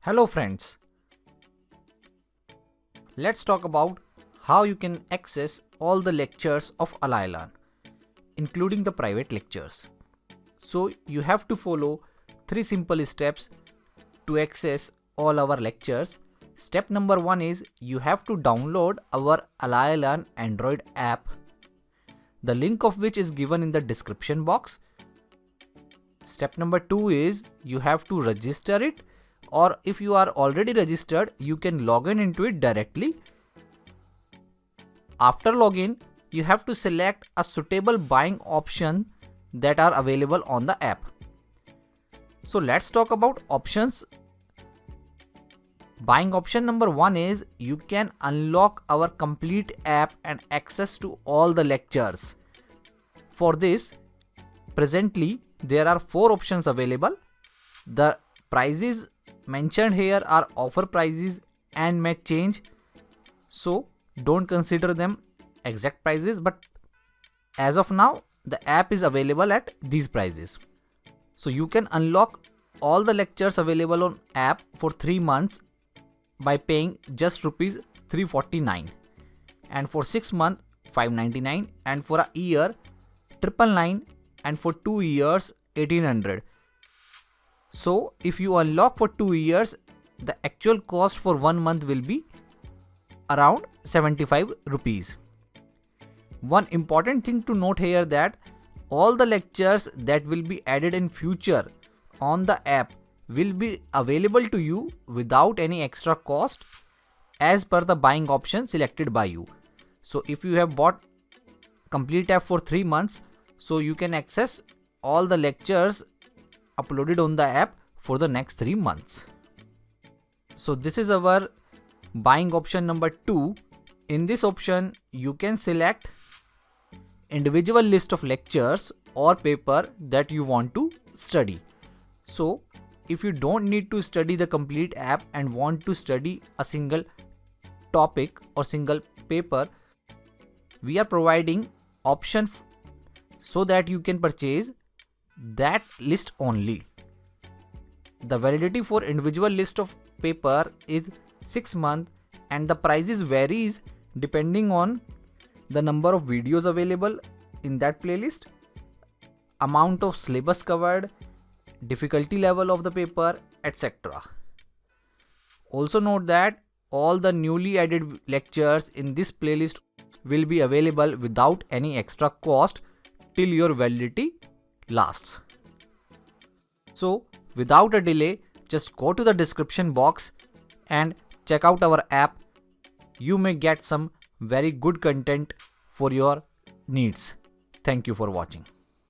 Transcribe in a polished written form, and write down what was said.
Hello friends, let's talk about how you can access all the lectures of Alailan, including the private lectures. So you have to follow 3 simple steps to access all our lectures. Step number 1 is you have to download our Alailan Android app, the link of which is given in the description box. Step number 2 is you have to register it, or if you are already registered, you can log in into it directly. After login, you have to select a suitable buying option that are available on the app. So let's talk about options. Buying option number 1 is you can unlock our complete app and access to all the lectures. For this, presently there are 4 options available. The prices mentioned here are offer prices and may change, so don't consider them exact prices, but as of now the app is available at these prices. So you can unlock all the lectures available on app for 3 months by paying just rupees 349, and for 6 months 599, and for a year 999, and for 2 years 1800. So if you unlock for 2 years, the actual cost for 1 month will be around 75 rupees. One important thing to note here that all the lectures that will be added in future on the app will be available to you without any extra cost as per the buying option selected by you. So if you have bought complete app for 3 months, so you can access all the lectures uploaded on the app for the next 3 months. So this is our buying option number 2. In this option, you can select individual list of lectures or paper that you want to study. So if you don't need to study the complete app and want to study a single topic or single paper, we are providing option so that you can purchase that list only. The validity for individual list of paper is 6 months, and the prices varies depending on the number of videos available in that playlist, amount of syllabus covered, difficulty level of the paper, etc. Also note that all the newly added lectures in this playlist will be available without any extra cost till your validity lasts. So without a delay, just go to the description box and check out our app. You may get some very good content for your needs. Thank you for watching.